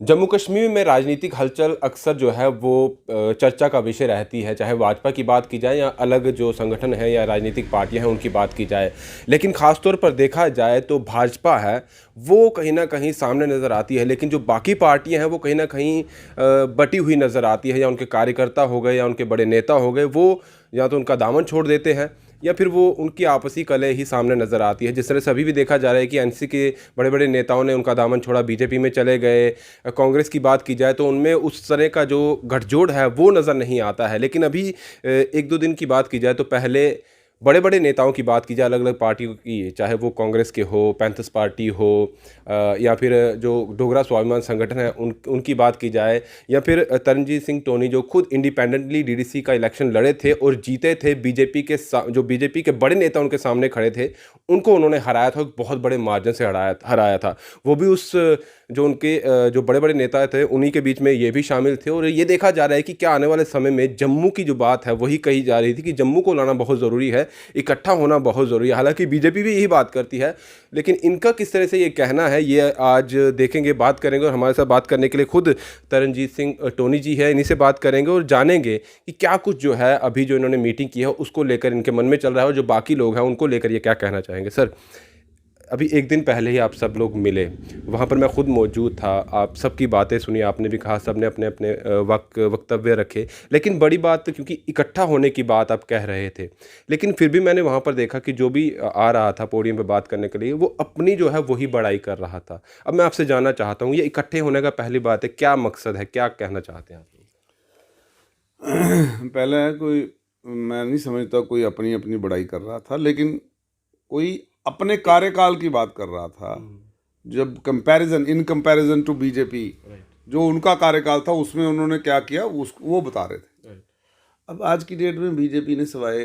जम्मू कश्मीर में राजनीतिक हलचल अक्सर जो है वो चर्चा का विषय रहती है, चाहे भाजपा की बात की जाए या अलग जो संगठन है या राजनीतिक पार्टियां हैं उनकी बात की जाए। लेकिन ख़ास तौर पर देखा जाए तो भाजपा है वो कहीं ना कहीं सामने नज़र आती है, लेकिन जो बाकी पार्टियां हैं वो कहीं ना कहीं बटी हुई नज़र आती है। या उनके कार्यकर्ता हो गए या उनके बड़े नेता हो गए, वो या तो उनका दामन छोड़ देते हैं या फिर वो उनकी आपसी कलह ही सामने नज़र आती है। जिस तरह से अभी भी देखा जा रहा है कि एनसी के बड़े बड़े नेताओं ने उनका दामन छोड़ा, बीजेपी में चले गए। कांग्रेस की बात की जाए तो उनमें उस तरह का जो गठजोड़ है वो नज़र नहीं आता है। लेकिन अभी एक दो दिन की बात की जाए तो पहले बड़े बड़े नेताओं की बात की जाए अलग अलग पार्टियों की, चाहे वो कांग्रेस के हो, पैंथर्स पार्टी हो, या फिर जो डोगरा स्वाभिमान संगठन है उनकी बात की जाए, या फिर तरनजीत सिंह टोनी जो खुद इंडिपेंडेंटली डीडीसी का इलेक्शन लड़े थे और जीते थे। बीजेपी के जो बीजेपी के बड़े नेता उनके सामने खड़े थे, उनको उन्होंने हराया था, बहुत बड़े मार्जिन से हराया हराया था। वो भी उस जो उनके जो बड़े बड़े नेता थे उन्हीं के बीच में ये भी शामिल थे। और ये देखा जा रहा है कि क्या आने वाले समय में जम्मू की जो बात है वही कही जा रही थी कि जम्मू को लाना बहुत ज़रूरी है, इकट्ठा होना बहुत ज़रूरी है। हालांकि बीजेपी भी यही बात करती है, लेकिन इनका किस तरह से ये कहना है ये आज देखेंगे, बात करेंगे। और हमारे साथ बात करने के लिए खुद तरनजीत सिंह टोनी जी है, इन्हीं से बात करेंगे और जानेंगे कि क्या कुछ जो है अभी जो इन्होंने मीटिंग की है उसको लेकर इनके मन में चल रहा है, और जो बाकी लोग हैं उनको लेकर ये क्या कहना चाहेंगे। सर, अभी एक दिन पहले ही आप सब लोग मिले, वहाँ पर मैं खुद मौजूद था, आप सबकी बातें सुनी, आपने भी कहा, सब ने अपने अपने वक्तव्य रखे। लेकिन बड़ी बात, क्योंकि इकट्ठा होने की बात आप कह रहे थे, लेकिन फिर भी मैंने वहाँ पर देखा कि जो भी आ रहा था पोडियम पे बात करने के लिए वो अपनी जो है वही बड़ाई कर रहा था। अब मैं आपसे जानना चाहता हूँ, ये इकट्ठे होने का पहली बात है, क्या मकसद है, क्या कहना चाहते हैं आप? पहले कोई, मैं नहीं समझता कोई अपनी अपनी बड़ाई कर रहा था, लेकिन कोई अपने कार्यकाल की बात कर रहा था। जब comparison, in comparison to BJP, जो उनका कार्यकाल था उसमें उन्होंने क्या किया वो बता रहे थे। अब आज की डेट में बीजेपी ने सिवाय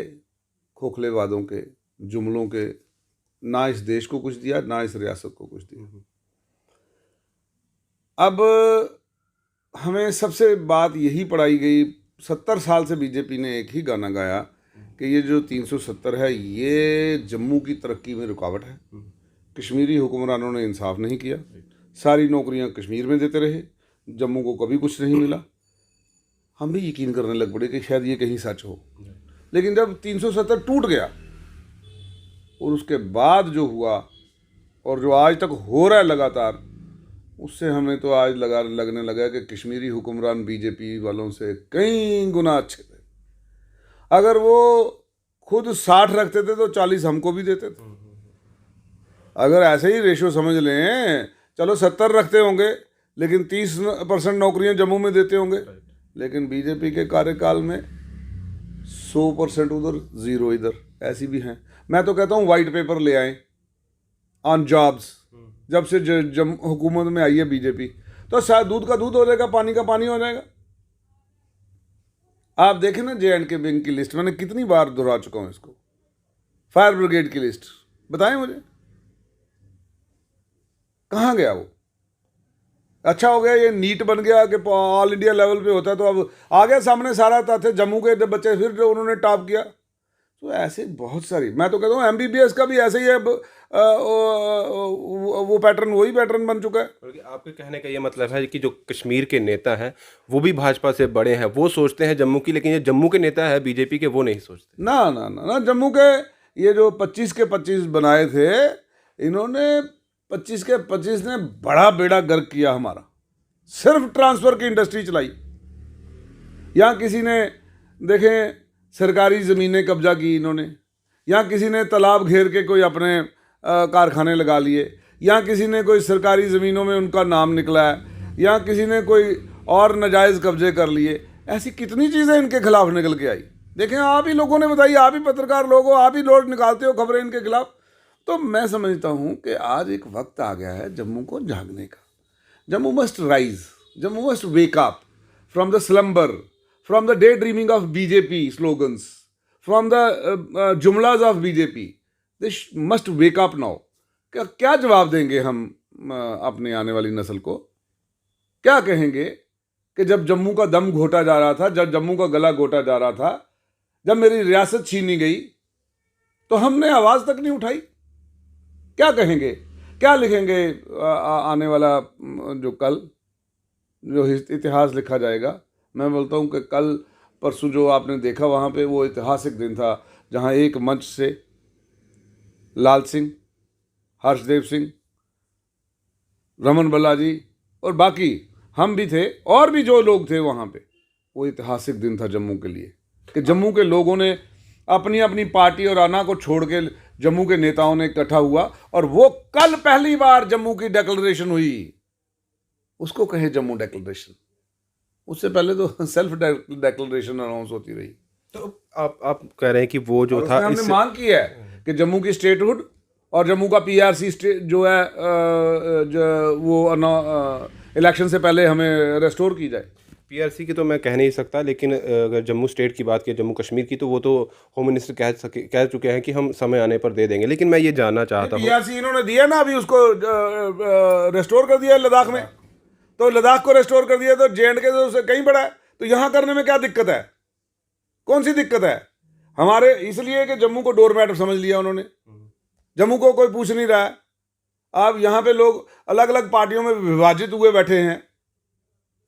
खोखले वादों के, जुमलों के, ना इस देश को कुछ दिया, ना इस रियासत को कुछ दिया। अब हमें सबसे बात यही पढ़ाई गई, 70 साल से बीजेपी ने एक ही गाना गाया कि ये जो 370 है ये जम्मू की तरक्की में रुकावट है। कश्मीरी हुक्मरानों ने इंसाफ नहीं किया, सारी नौकरियां कश्मीर में देते रहे, जम्मू को कभी कुछ नहीं मिला। हम भी यकीन करने लग पड़े कि शायद ये कहीं सच हो। लेकिन जब 370 टूट गया और उसके बाद जो हुआ और जो आज तक हो रहा है लगातार, उससे हमें तो आज लगने लगा कि कश्मीरी हुक्मरान बीजेपी वालों से कई गुना अच्छे थे। अगर वो खुद 60 रखते थे तो 40 हमको भी देते थे। अगर ऐसे ही रेशो समझ लें, चलो 70 रखते होंगे लेकिन 30% नौकरियां जम्मू में देते होंगे। लेकिन बीजेपी के कार्यकाल में 100% उधर, 0 इधर, ऐसी भी हैं। मैं तो कहता हूँ वाइट पेपर ले आए ऑन जॉब्स। जब से हुकूमत में आई है बीजेपी, तो शायद दूध का दूध हो जाएगा, पानी का पानी हो जाएगा। आप देखें ना J&K बैंक की लिस्ट, मैंने कितनी बार दोहरा चुका हूं इसको। फायर ब्रिगेड की लिस्ट बताएं मुझे, कहाँ गया वो? अच्छा हो गया ये नीट बन गया कि ऑल इंडिया लेवल पे होता है, तो अब आ गया सामने सारा तथ्य। जम्मू के बच्चे फिर जो उन्होंने टॉप किया। तो ऐसे बहुत सारी, मैं तो कहता हूँ MBBS का भी ऐसे ही है। अब वो पैटर्न, वही पैटर्न बन चुका है। बल्कि आपके कहने का ये मतलब है कि जो कश्मीर के नेता हैं वो भी भाजपा से बड़े हैं, वो सोचते हैं जम्मू की, लेकिन ये जम्मू के नेता है बीजेपी के, वो नहीं सोचते। ना ना ना ना, जम्मू के ये जो 25 के 25 बनाए थे, इन्होंने 25 के 25 ने बड़ा बेड़ा गर्क किया हमारा। सिर्फ ट्रांसफर की इंडस्ट्री चलाई। यहाँ किसी ने, देखें, सरकारी ज़मीनें कब्जा की इन्होंने, यहाँ किसी ने तालाब घेर के कोई अपने कारखाने लगा लिए, यहाँ किसी ने कोई सरकारी ज़मीनों में उनका नाम निकला है, यहाँ किसी ने कोई और नाजायज़ कब्जे कर लिए। ऐसी कितनी चीज़ें इनके खिलाफ निकल के आई। देखें, आप ही लोगों ने बताई, आप ही पत्रकार लोग हो, आप ही लोग निकालते हो खबरें इनके खिलाफ। तो मैं समझता हूँ कि आज एक वक्त आ गया है जम्मू को जागने का। Jammu must rise, Jammu must wake up from the slumber, from the daydreaming of BJP slogans, from the jumlas of BJP. They must wake up now. क्या जवाब देंगे हम अपने आने वाली नस्ल को? क्या कहेंगे कि जब जम्मू का दम घोटा जा रहा था, जब जम्मू का गला घोटा जा रहा था, जब मेरी रियासत छीनी गई, तो हमने आवाज़ तक नहीं उठाई? क्या कहेंगे, क्या लिखेंगे आने वाला जो कल? जो इतिहास लिखा जाएगा। मैं बोलता हूँ कि कल परसों जो आपने देखा वहाँ पे वो ऐतिहासिक दिन था, जहाँ एक मंच से लाल सिंह, हर्षदेव सिंह, रमन बालाजी और बाकी हम भी थे और भी जो लोग थे वहाँ पे। वो ऐतिहासिक दिन था जम्मू के लिए कि जम्मू के लोगों ने अपनी अपनी पार्टी और आना को छोड़ के जम्मू के नेताओं ने इकट्ठा हुआ, और वो कल पहली बार जम्मू की डिक्लेरेशन हुई। उसको कहे जम्मू डिक्लेरेशन, उससे पहले तो सेल्फ डिक्लेरेशन अनाउंस होती रही। तो आप कह रहे हैं कि वो जो था हमने मांग की है कि जम्मू की स्टेटहुड और जम्मू का पीआरसी जो है वो इलेक्शन से पहले हमें रेस्टोर की जाए। पीआरसी की तो मैं कह नहीं सकता, लेकिन अगर जम्मू स्टेट की बात की, जम्मू कश्मीर की, तो वो तो होम मिनिस्टर कह चुके हैं कि हम समय आने पर दे देंगे। लेकिन मैं ये जानना चाहता हूँ, पीआरसी इन्होंने दिया ना, अभी उसको रेस्टोर कर दिया लद्दाख में, तो लद्दाख को रेस्टोर कर दिया, तो JNK तो उससे कहीं बड़ा है, तो यहाँ करने में क्या दिक्कत है? कौन सी दिक्कत है? हमारे इसलिए कि जम्मू को डोरमैट समझ लिया उन्होंने, जम्मू को कोई पूछ नहीं रहा है। अब यहाँ पे लोग अलग अलग पार्टियों में विभाजित हुए बैठे हैं।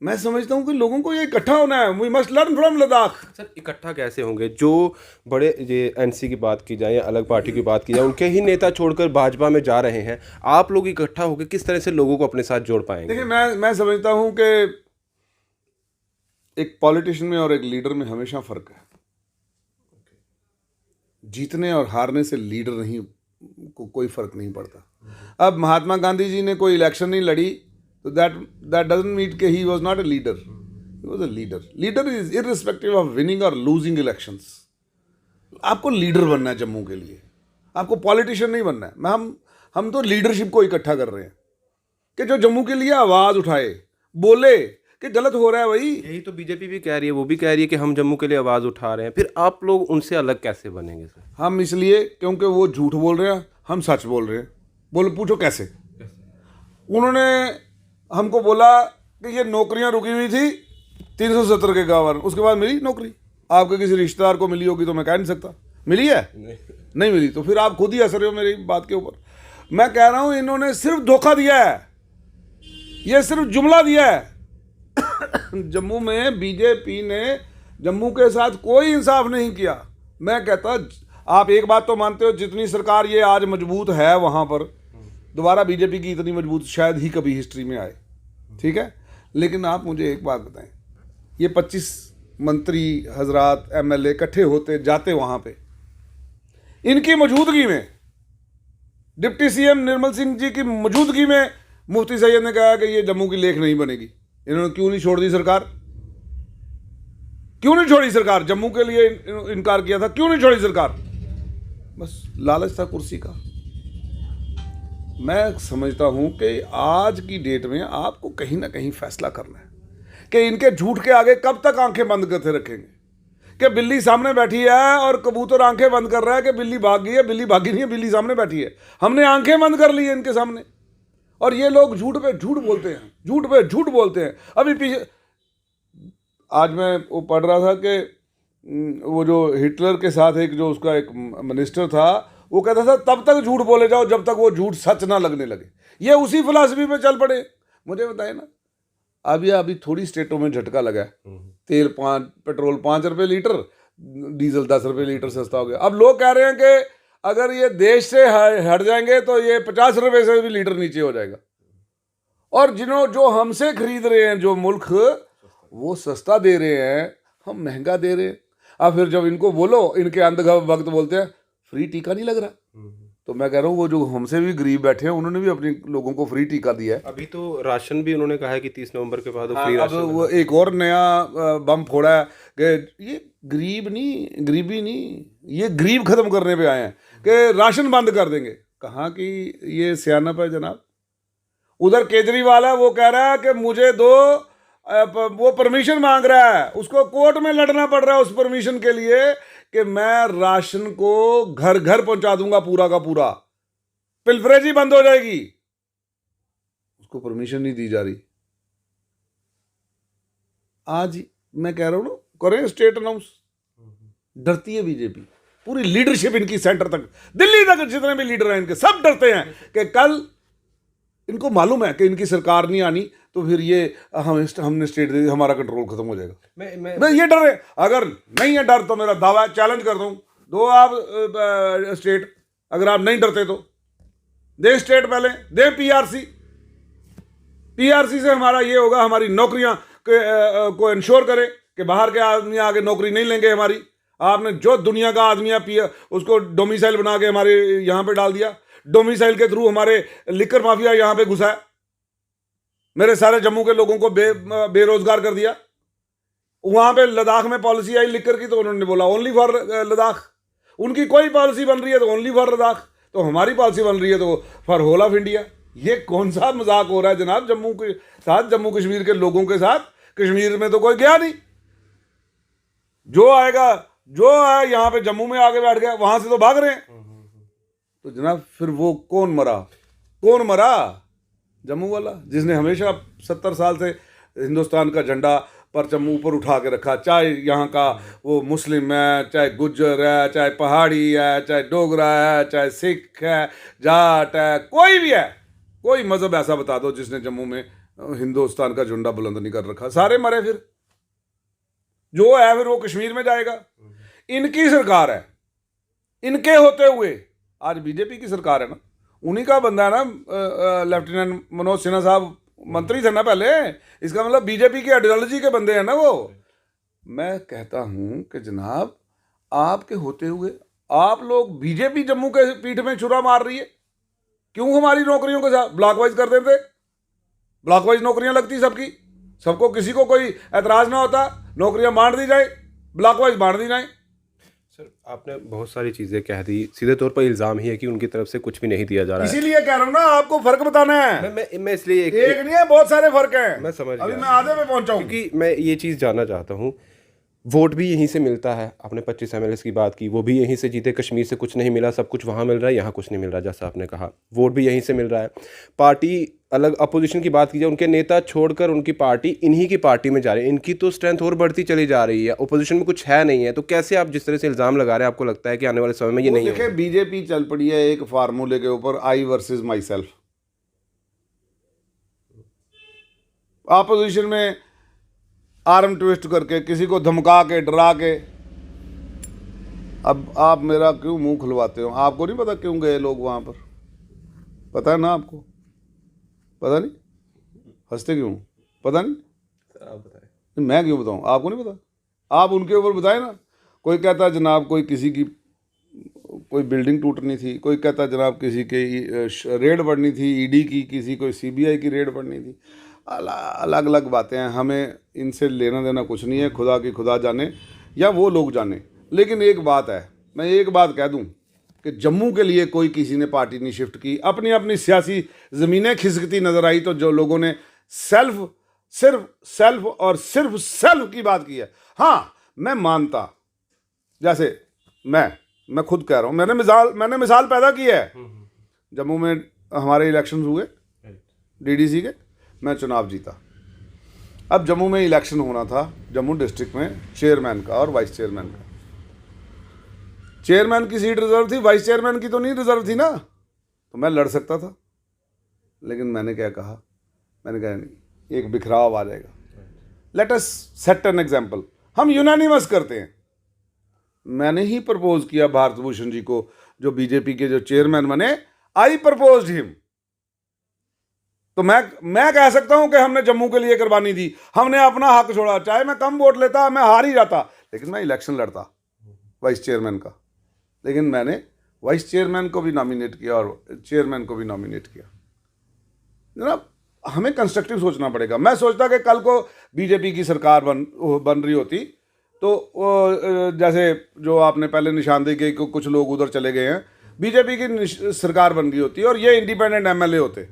मैं समझता हूँ कि लोगों को ये इकट्ठा होना है। We must learn from Ladakh. Sir इकट्ठा कैसे होंगे? जो बड़े ये एनसी की बात की जाए या अलग पार्टी की बात की जाए, उनके ही नेता छोड़कर भाजपा में जा रहे हैं। आप लोग इकट्ठा होकर किस तरह से लोगों को अपने साथ जोड़ पाएंगे? देखिए, मैं समझता हूँ कि एक पॉलिटिशियन में और एक लीडर में हमेशा फर्क है। जीतने और हारने से लीडर नहीं को कोई फर्क नहीं पड़ता। अब महात्मा गांधी जी ने कोई इलेक्शन नहीं लड़ी, तो दैट डजंट मीन कि he was not a leader, he was a leader. Leader is irrespective of winning और लूजिंग इलेक्शंस। आपको लीडर बनना है जम्मू के लिए, आपको पॉलिटिशियन नहीं बनना है। हम तो लीडरशिप को इकट्ठा कर रहे हैं कि जो जम्मू के लिए आवाज़ उठाए, बोले कि गलत हो रहा है भाई। यही तो बीजेपी भी कह रही है, वो भी कह रही है कि हम जम्मू के लिए आवाज़ उठा रहे हैं। फिर आप लोग उनसे अलग कैसे बनेंगे सर? हम इसलिए क्योंकि वो झूठ बोल रहे हैं, हम सच बोल रहे हैं। बोलो, पूछो कैसे? उन्होंने हमको बोला कि ये नौकरियां रुकी हुई थी 370 के गवर्नर, उसके बाद मिली नौकरी। आपके किसी रिश्तेदार को मिली होगी तो मैं कह नहीं सकता। मिली है? नहीं मिली, तो फिर आप खुद ही हंस रहे हो मेरी बात के ऊपर। मैं कह रहा हूं इन्होंने सिर्फ धोखा दिया है, ये सिर्फ जुमला दिया है। जम्मू में बीजेपी ने जम्मू के साथ कोई इंसाफ नहीं किया। मैं कहता, आप एक बात तो मानते हो, जितनी सरकार ये आज मजबूत है वहां पर दोबारा बीजेपी की इतनी मजबूत शायद ही कभी हिस्ट्री में आए, ठीक है? लेकिन आप मुझे एक बात बताएं, ये 25 मंत्री हजरात MLA इकट्ठे होते जाते वहां पे, इनकी मौजूदगी में, डिप्टी CM निर्मल सिंह जी की मौजूदगी में मुफ्ती सैयद ने कहा कि ये जम्मू की लेख नहीं बनेगी। इन्होंने क्यों नहीं छोड़ दी सरकार? क्यों नहीं छोड़ी सरकार? जम्मू के लिए इनकार किया था, क्यों नहीं छोड़ी सरकार? बस लालच था कुर्सी का। मैं समझता हूं कि आज की डेट में आपको कहीं ना कहीं फैसला करना है कि इनके झूठ के आगे कब तक आंखें बंद करते रखेंगे। कि बिल्ली सामने बैठी है और कबूतर आंखें बंद कर रहा है कि बिल्ली भाग गई है। बिल्ली भागी नहीं है, बिल्ली सामने बैठी है। हमने आंखें बंद कर ली है इनके सामने, और ये लोग झूठ पे झूठ बोलते हैं, झूठ पे झूठ बोलते हैं। अभी पीछे आज मैं वो पढ़ रहा था कि वो जो हिटलर के साथ एक जो उसका एक मिनिस्टर था, वो कहता था तब तक झूठ बोले जाओ जब तक वो झूठ सच ना लगने लगे। ये उसी फिलॉसफी में चल पड़े। मुझे बताए ना, अभी थोड़ी स्टेटों में झटका लगा है। पेट्रोल 5 रुपये लीटर, डीजल 10 रुपये लीटर सस्ता हो गया। अब लोग कह रहे हैं कि अगर ये देश से हट जाएंगे तो ये 50 रुपये से भी लीटर नीचे हो जाएगा। और जो हमसे खरीद रहे हैं जो मुल्क, वो सस्ता दे रहे हैं, हम महंगा दे रहे हैं। अब फिर जब इनको बोलो, इनके अंधभक्त बोलते हैं फ्री टीका नहीं लग रहा। तो मैं कह रहा हूँ वो जो हमसे भी गरीब बैठे हैं उन्होंने भी अपने लोगों को फ्री टीका दिया है। अभी तो राशन भी उन्होंने कहा है कि 30 नवंबर के बाद फ्री अब राशन। वो एक और नया बम फोड़ा है कि ये गरीबी नहीं, ये गरीब खत्म करने पे आए हैं कि राशन बंद कर देंगे। कहाँ की ये सियानत है जनाब? उधर केजरीवाल है, वो कह रहा है कि मुझे दो, वो परमिशन मांग रहा है, उसको कोर्ट में लड़ना पड़ रहा है उस परमिशन के लिए कि मैं राशन को घर घर पहुंचा दूंगा पूरा का पूरा, पिलफरेजी बंद हो जाएगी। उसको परमिशन नहीं दी जा रही। आज मैं कह रहा हूं ना, करें स्टेट अनाउंस। डरती है बीजेपी, पूरी लीडरशिप इनकी सेंटर तक, दिल्ली तक जितने भी लीडर हैं इनके सब डरते हैं कि कल इनको मालूम है कि इनकी सरकार नहीं आनी तो फिर ये हमने स्टेट दे दी, हमारा कंट्रोल खत्म हो जाएगा। मैं ये डर है। अगर नहीं है डर तो मेरा दावा है, चैलेंज कर दूं, दो आप स्टेट, अगर आप नहीं डरते तो दे स्टेट, पहले दे पीआरसी। पीआरसी से हमारा ये होगा, हमारी नौकरियां को इंश्योर करे कि बाहर के आदमी आगे नौकरी नहीं लेंगे हमारी। आपने जो दुनिया का आदमी है उसको डोमिसाइल बना के हमारे यहाँ पे डाल दिया, डोमिसाइल के थ्रू हमारे लिकर माफिया यहाँ पे घुसा है, मेरे सारे जम्मू के लोगों को बेरोजगार कर दिया। वहां पे लद्दाख में पॉलिसी आई लिकर की, तो उन्होंने बोला ओनली फॉर लद्दाख। उनकी कोई पॉलिसी बन रही है तो ओनली फॉर लद्दाख, तो हमारी पॉलिसी बन रही है तो फॉर होल ऑफ इंडिया। ये कौन सा मजाक हो रहा है जनाब जम्मू के साथ, जम्मू कश्मीर के लोगों के साथ? कश्मीर में तो कोई गया नहीं, जो आएगा जो है यहाँ पे जम्मू में आके बैठ गया, वहां से तो भाग रहे हैं। तो जनाब फिर वो कौन मरा? जम्मू वाला, जिसने हमेशा 70 साल से हिंदुस्तान का झंडा परचम ऊपर उठा के रखा, चाहे यहाँ का वो मुस्लिम है, चाहे गुज्जर है, चाहे पहाड़ी है, चाहे डोगरा है, चाहे सिख है, जाट है, कोई भी है, कोई मजहब ऐसा बता दो जिसने जम्मू में हिंदुस्तान का झंडा बुलंद नहीं कर रखा। सारे मरे। फिर जो है फिर वो कश्मीर में जाएगा। इनकी सरकार है, इनके होते हुए आज बीजेपी की सरकार है ना, उन्हीं का बंदा है ना लेफ्टिनेंट मनोज सिन्हा साहब, मंत्री थे ना पहले। इसका मतलब बीजेपी की आइडियोलॉजी के बंदे हैं ना वो। मैं कहता हूं कि जनाब आपके होते हुए आप लोग, बीजेपी जम्मू के पीठ में छुरा मार रही है। क्यों हमारी नौकरियों को ब्लॉक वाइज कर देते? ब्लॉक वाइज नौकरियां लगती सबकी, सबको, किसी को कोई एतराज ना होता, नौकरियां बांट दी जाए, ब्लॉक वाइज बांट दी जाए। सर आपने बहुत सारी चीज़ें कह दी, सीधे तौर पर इल्ज़ाम ही है कि उनकी तरफ से कुछ भी नहीं दिया जा रहा है। इसीलिए कह रहा हूँ ना, आपको फर्क बताना है। मैं इसलिए एक नहीं है, बहुत सारे फर्क हैं। मैं समझ अभी गया। मैं आधे में पहुंचा हूं। क्योंकि मैं ये चीज़ जानना चाहता हूँ, वोट भी यहीं से मिलता है। आपने 25 एमएलए की बात की, वो भी यहीं से जीते। कश्मीर से कुछ नहीं मिला, सब कुछ वहाँ मिल रहा है, यहाँ कुछ नहीं मिल रहा। जैसा आपने कहा, वोट भी यहीं से मिल रहा है। पार्टी अलग, अपोजिशन की बात की जाए, उनके नेता छोड़कर उनकी पार्टी इन्हीं की पार्टी में जा रही है। इनकी तो स्ट्रेंथ और बढ़ती चली जा रही है, अपोजिशन में कुछ है नहीं है। तो कैसे आप जिस तरह से इल्ज़ाम लगा रहे हैं, आपको लगता है कि आने वाले समय में ये नहीं देखिए, बीजेपी चल पड़ी है एक फार्मूले के ऊपर, आई वर्सेस माई सेल्फ। अपोजिशन में आर्म ट्विस्ट करके, किसी को धमका के, डरा के। अब आप मेरा क्यों मुंह खुलवाते हो? आपको नहीं पता क्यों गए लोग वहां पर? पता है ना आपको? पता नहीं? हंसते क्यों? पता नहीं? आप बताएं। मैं क्यों बताऊं? आपको नहीं पता? आप उनके ऊपर बताए ना। कोई कहता है जनाब कोई किसी की कोई बिल्डिंग टूटनी थी, कोई कहता है जनाब किसी की रेड पड़नी थी ईडी की, किसी कोई सीबीआई की रेड पड़नी थी। अलग अलग बातें हैं, हमें इनसे लेना देना कुछ नहीं है। खुदा की खुदा जाने या वो लोग जाने। लेकिन एक बात है, मैं एक बात कह दूं कि जम्मू के लिए कोई किसी ने पार्टी नहीं शिफ्ट की। अपनी अपनी सियासी ज़मीनें खिसकती नज़र आई तो जो लोगों ने सिर्फ सेल्फ की बात की है। हाँ, मैं मानता, जैसे मैं खुद कह रहा हूँ, मैंने मिसाल पैदा की है। जम्मू में हमारे इलेक्शन हुए डीडीसी के, मैं चुनाव जीता। अब जम्मू में इलेक्शन होना था, जम्मू डिस्ट्रिक्ट में चेयरमैन का और वाइस चेयरमैन का। चेयरमैन की सीट रिजर्व थी, वाइस चेयरमैन की तो नहीं रिजर्व थी ना, तो मैं लड़ सकता था। लेकिन मैंने क्या कहा? मैंने कहा नहीं, एक बिखराव आ जाएगा। Let us set an example. हम यूनानिमस करते हैं। मैंने ही प्रपोज किया भारत भूषण जी को, जो बीजेपी के जो चेयरमैन बने। I propose him. तो मैं कह सकता हूं कि हमने जम्मू के लिए कुर्बानी दी, हमने अपना हक छोड़ा। चाहे मैं कम वोट लेता, मैं हार ही जाता, लेकिन मैं इलेक्शन लड़ता वाइस चेयरमैन का। लेकिन मैंने वाइस चेयरमैन को भी नॉमिनेट किया और चेयरमैन को भी नॉमिनेट किया। जनाब, हमें कंस्ट्रक्टिव सोचना पड़ेगा। मैं सोचता कि कल को बीजेपी की सरकार बन रही होती तो जैसे जो आपने पहले निशानदेही की कि कुछ लोग उधर चले गए हैं, बीजेपी की सरकार बन गई होती और ये इंडिपेंडेंट एमएलए होते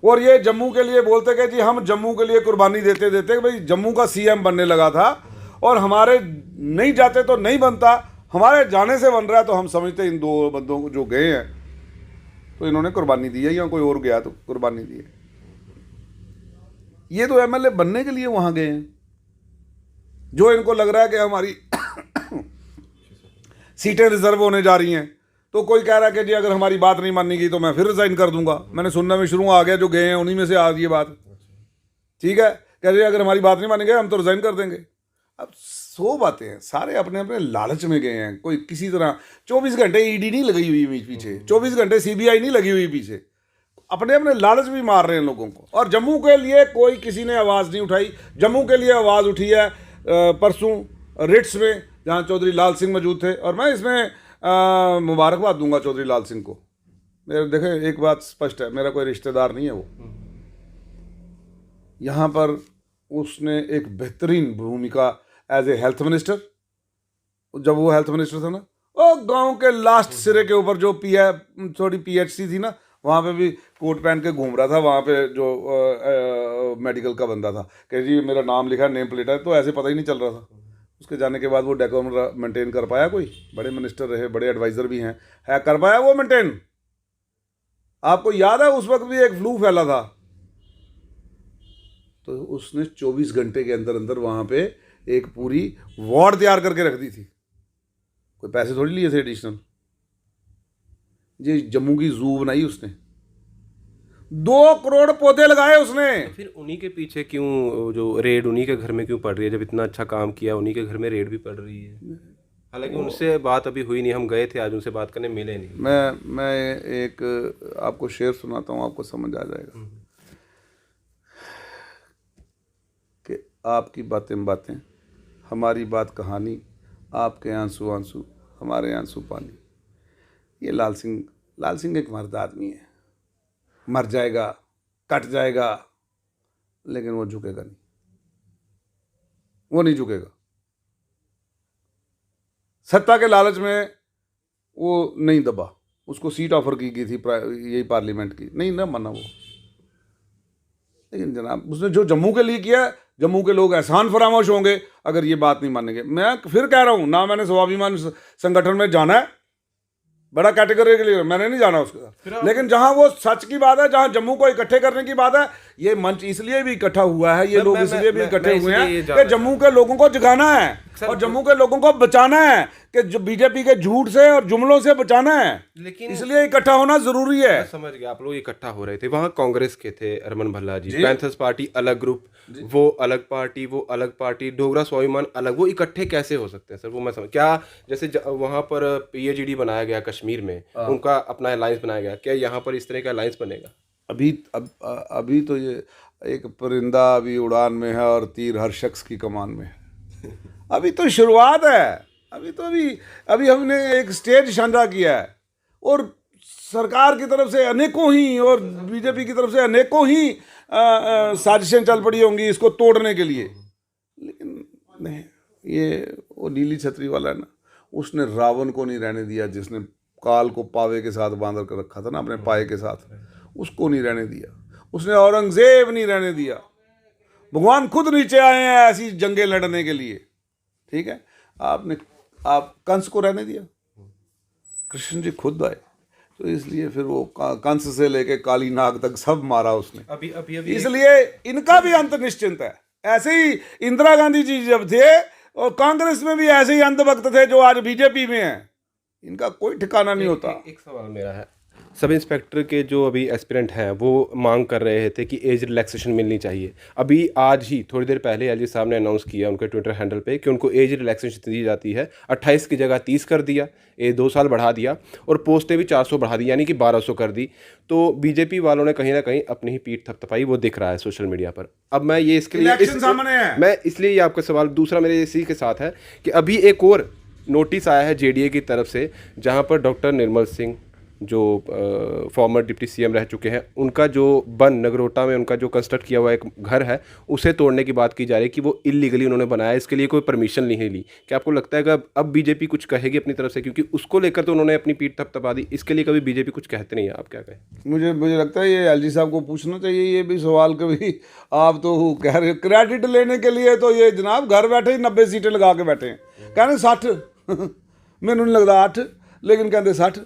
और ये जम्मू के लिए बोलते कि जी हम जम्मू के लिए कुर्बानी देते देते भाई जम्मू का सीएम बनने लगा था और हमारे नहीं जाते तो नहीं बनता, हमारे जाने से बन रहा है। तो हम समझते इन दो बंदों को जो गए हैं तो इन्होंने कुर्बानी दी है, या कोई और गया तो कुर्बानी दी है। ये तो एमएलए बनने के लिए वहां गए हैं। जो इनको लग रहा है कि हमारी सीटें रिजर्व होने जा रही हैं, तो कोई कह रहा है कि जी अगर हमारी बात नहीं मानी गई तो मैं फिर रिजाइन कर दूंगा। मैंने सुनने में शुरू आ गया, जो गए हैं उन्हीं में से आ गई बात। ठीक है, कह रहे अगर हमारी बात नहीं मानेंगे हम तो रिजाइन कर देंगे। अब 100 बातें हैं, सारे अपने अपने लालच में गए हैं। कोई किसी तरह 24 घंटे ईडी नहीं लगी हुई पीछे, 24 घंटे सीबीआई नहीं लगी हुई पीछे, अपने अपने लालच भी मार रहे हैं लोगों को। और जम्मू के लिए कोई किसी ने आवाज़ नहीं उठाई। जम्मू के लिए आवाज़ उठी है परसों रिट्स में, जहाँ चौधरी लाल सिंह मौजूद थे। और मैं इसमें मुबारकबाद दूंगा चौधरी लाल सिंह को। मेरे देखें, एक बात स्पष्ट है, मेरा कोई रिश्तेदार नहीं है वो। यहाँ पर उसने एक बेहतरीन भूमिका एज ए हेल्थ मिनिस्टर, जब वो हेल्थ मिनिस्टर था ना, और गांव के लास्ट सिरे के ऊपर जो थोड़ी पीएचसी थी ना, वहाँ पे भी कोट पहन के घूम रहा था। वहाँ पे जो मेडिकल का बंदा था, कह जी मेरा नाम लिखा है, नेम प्लेट है, तो ऐसे पता ही नहीं चल रहा था। उसके जाने के बाद वो डेकोरम मेंटेन कर पाया? कोई बड़े मिनिस्टर रहे, बड़े एडवाइज़र भी हैं, है कर पाया वो मेंटेन? आपको याद है उस वक्त भी एक फ्लू फैला था, तो उसने 24 घंटे के अंदर अंदर वहाँ पे एक पूरी वार्ड तैयार करके रख दी थी। कोई पैसे थोड़ी लिए थे एडिशनल। ये जम्मू की जू बनाई उसने, 2 करोड़ पौधे लगाए उसने। फिर उन्हीं के पीछे क्यों जो रेड उन्हीं के घर में क्यों पड़ रही है? जब इतना अच्छा काम किया उन्हीं के घर में रेड भी पड़ रही है। हालांकि उनसे बात अभी हुई नहीं, हम गए थे आज उनसे बात करने, मिले नहीं। मैं एक आपको शेर सुनाता हूँ, आपको समझ आ जाएगा कि आपकी बातें बातें, हमारी बात कहानी, आपके आंसू आंसू, हमारे आंसू पानी। ये लाल सिंह एक मर्द आदमी है, मर जाएगा, कट जाएगा, लेकिन वो झुकेगा नहीं, वो नहीं झुकेगा। सत्ता के लालच में वो नहीं दबा। उसको सीट ऑफर की गई थी यही पार्लियामेंट की, नहीं ना माना वो। लेकिन जनाब उसने जो जम्मू के लिए किया, जम्मू के लोग एहसान फरामोश होंगे अगर ये बात नहीं मानेंगे। मैं फिर कह रहा हूँ ना, मैंने स्वाभिमान संगठन में जाना है, बड़ा कैटेगरी के लिए मैंने नहीं जाना उसके साथ, लेकिन जहां वो सच की बात है, जहां जम्मू को इकट्ठे करने की बात है, ये मंच इसलिए भी इकट्ठा हुआ है, ये लोग इसलिए भी इकट्ठे हुए हैं कि जम्मू के लोगों को जगाना है और जम्मू के लोगों को बचाना है, कि जो बीजेपी के झूठ से और जुमलों से बचाना है। लेकिन इसलिए इकट्ठा होना जरूरी है। समझ गया, आप लोग इकट्ठा हो रहे थे। वहाँ कांग्रेस के थे अरमन भल्ला जी, पैंथर्स पार्टी अलग ग्रुप, वो अलग पार्टी, वो अलग पार्टी, डोगरा स्वाभिमान अलग, वो इकट्ठे कैसे हो सकते हैं सर? वो मैं समझ, क्या जैसे वहाँ पर पीएजीडी बनाया गया कश्मीर में, उनका अपना अलायंस बनाया गया, क्या यहाँ पर इस तरह का अलायंस बनेगा? अभी तो ये एक परिंदा अभी उड़ान में है और तीर हर शख्स की कमान में है। अभी तो शुरुआत है। अभी हमने एक स्टेज साझा किया है, और सरकार की तरफ से अनेकों ही और बीजेपी की तरफ से अनेकों ही साजिशें चल पड़ी होंगी इसको तोड़ने के लिए। लेकिन नहीं, ये वो नीली छतरी वाला है ना, उसने रावण को नहीं रहने दिया, जिसने काल को पावे के साथ बांध कर रखा था ना, अपने पाए के साथ, उसको नहीं रहने दिया। उसने औरंगजेब नहीं रहने दिया। भगवान खुद नीचे आए हैं ऐसी जंगें लड़ने के लिए, ठीक है? आप कंस को रहने दिया? कृष्ण जी खुद आए, तो इसलिए फिर वो कंस से लेके काली नाग तक सब मारा उसने। अभी इसलिए इनका भी अंत निश्चिंत है। ऐसे ही इंदिरा गांधी जी जब थे और कांग्रेस में भी ऐसे ही अंधभक्त थे जो आज बीजेपी में हैं, इनका कोई ठिकाना नहीं होता। एक सवाल मेरा है, सब इंस्पेक्टर के जो अभी एस्पिरेंट हैं वो मांग कर रहे थे कि एज रिलैक्सेशन मिलनी चाहिए। अभी आज ही थोड़ी देर पहले एलजी साहब ने अनाउंस किया उनके ट्विटर हैंडल पे कि उनको एज रिलैक्सेशन दी जाती है, 28 की जगह 30 कर दिया, 2 साल बढ़ा दिया, और पोस्टें भी 400 बढ़ा दी, यानी कि 1200 कर दी। तो बीजेपी वालों ने कहीं ना कहीं अपनी ही पीठ थपथपाई, वो दिख रहा है सोशल मीडिया पर। अब मैं ये इसके लिए मैं इसलिए ये आपका सवाल दूसरा मेरे इसी के साथ है कि अभी एक और नोटिस आया है जेडीए की तरफ से, जहाँ पर डॉक्टर निर्मल सिंह जो फॉर्मर डिप्टी सीएम रह चुके हैं, उनका जो नगरोटा में उनका जो कंस्ट्रक्ट किया हुआ एक घर है, उसे तोड़ने की बात की जा रही है कि वो इलीगली उन्होंने बनाया, इसके लिए कोई परमिशन नहीं ली। क्या आपको लगता है कि अब बीजेपी कुछ कहेगी अपनी तरफ से? क्योंकि उसको लेकर तो उन्होंने अपनी पीठ थपथपा दी, इसके लिए कभी बीजेपी कुछ कहते नहीं है, आप क्या कहें? मुझे लगता है ये एलजी साहब को पूछना चाहिए ये भी सवाल। कभी आप तो कह रहे क्रेडिट लेने के लिए, तो ये जनाब घर बैठे ही 90 सीटें लगा के बैठे हैं, कह रहे 60 मैनू नहीं लगता 8, लेकिन कहते 60।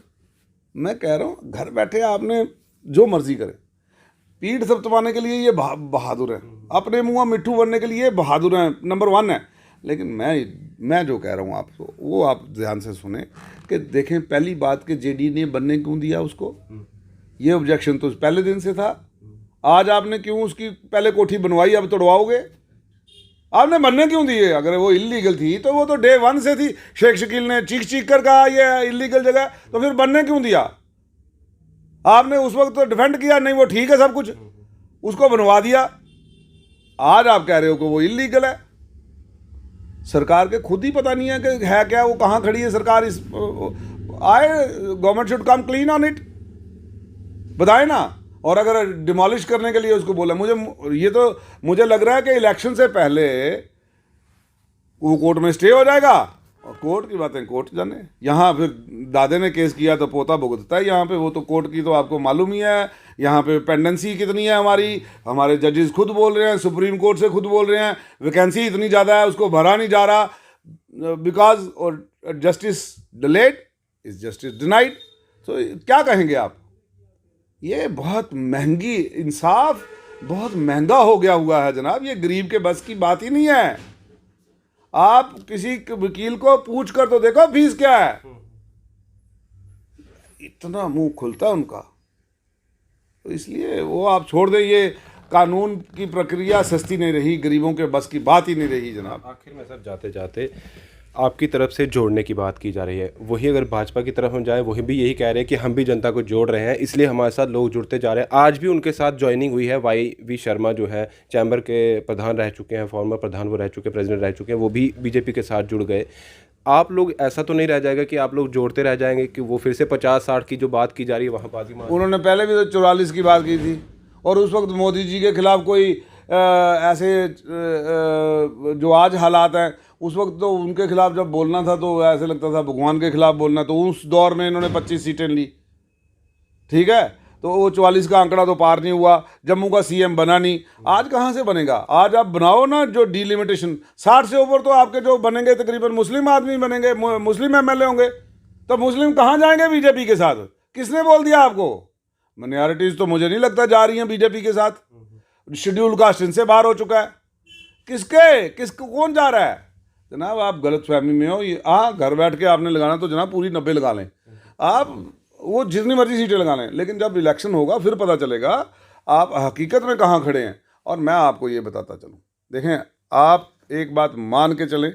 मैं कह रहा हूँ घर बैठे आपने जो मर्जी करे, पीठ थपथपाने के लिए ये बहादुर है, अपने मुँह मिट्ठू बनने के लिए बहादुर हैं, नंबर 1 है। लेकिन मैं जो कह रहा हूँ आपको, वो आप ध्यान से सुने कि देखें, पहली बात कि जेडी ने बनने क्यों दिया उसको, ये ऑब्जेक्शन तो पहले दिन से था, आज आपने क्यों उसकी पहले कोठी बनवाई, अब तोड़वाओगे? आपने बनने क्यों दिए? अगर वो इलीगल थी तो वो तो डे वन से थी। शेख शकील ने चीख चीख कर कहा ये इलीगल जगह, तो फिर बनने क्यों दिया? आपने उस वक्त तो डिफेंड किया, नहीं वो ठीक है सब कुछ, उसको बनवा दिया। आज आप कह रहे हो कि वो इलीगल है। सरकार के खुद ही पता नहीं है कि है क्या, वो कहाँ खड़ी है सरकार। इस आए, government should come clean on it, बताए ना। और अगर डिमोलिश करने के लिए उसको बोला, मुझे लग रहा है कि इलेक्शन से पहले वो कोर्ट में स्टे हो जाएगा, और कोर्ट की बातें कोर्ट जाने। यहाँ फिर दादे ने केस किया तो पोता भुगतता है, यहाँ पे वो तो कोर्ट की तो आपको मालूम ही है। यहाँ पे पेंडेंसी कितनी है हमारे जजेस खुद बोल रहे हैं, सुप्रीम कोर्ट से खुद बोल रहे हैं वैकेंसी इतनी ज़्यादा है, उसको भरा नहीं जा रहा, बिकॉज और justice delayed is justice denied. तो क्या कहेंगे आप? ये बहुत महंगी, इंसाफ बहुत महंगा हो गया हुआ है जनाब। ये गरीब के बस की बात ही नहीं है। आप किसी वकील को पूछ कर तो देखो फीस क्या है, इतना मुंह खुलता है उनका। तो इसलिए वो आप छोड़ दें, ये कानून की प्रक्रिया सस्ती नहीं रही, गरीबों के बस की बात ही नहीं रही जनाब। आखिर में सर जाते जाते आपकी तरफ से जोड़ने की बात की जा रही है, वही अगर भाजपा की तरफ हम जाए, वही भी यही कह रहे हैं कि हम भी जनता को जोड़ रहे हैं, इसलिए हमारे साथ लोग जुड़ते जा रहे हैं। आज भी उनके साथ ज्वाइनिंग हुई है। YV शर्मा जो है चैम्बर के प्रधान रह चुके हैं, फॉर्मर प्रधान वो रह चुके हैं, प्रेसिडेंट रह चुके हैं, वो भी बीजेपी के साथ जुड़ गए। आप लोग ऐसा तो नहीं रह जाएगा कि आप लोग जोड़ते रह जाएंगे कि वो फिर से 50-60 की जो बात की जा रही है वहाँ बात ही मान? उन्होंने पहले भी तो 44 की बात की थी, और उस वक्त मोदी जी के खिलाफ कोई ऐसे जो आज हालात हैं, उस वक्त तो उनके खिलाफ जब बोलना था तो ऐसे लगता था भगवान के खिलाफ बोलना। तो उस दौर में इन्होंने 25 सीटें ली, ठीक है, तो वो 44 का आंकड़ा तो पार नहीं हुआ। जम्मू का CM बना नहीं, आज कहाँ से बनेगा? आज आप बनाओ ना जो डिलिमिटेशन, 60 से ऊपर तो आपके जो बनेंगे तकरीबन मुस्लिम आदमी बनेंगे, मुस्लिम MLA होंगे। तो मुस्लिम कहाँ जाएंगे बीजेपी के साथ? किसने बोल दिया आपको? माइनॉरिटीज़ तो मुझे नहीं लगता जा रही हैं बीजेपी के साथ। शेड्यूल कास्ट इनसे बाहर हो चुका है। किसको कौन जा रहा है जनाब? आप गलत फहमी में हो। ये घर बैठ के आपने लगाना तो जनाब पूरी 90 लगा लें, आप वो जितनी मर्जी सीटें लगा लें, लेकिन जब इलेक्शन होगा फिर पता चलेगा आप हकीकत में कहाँ खड़े हैं। और मैं आपको ये बताता चलूँ, देखें, आप एक बात मान के चलें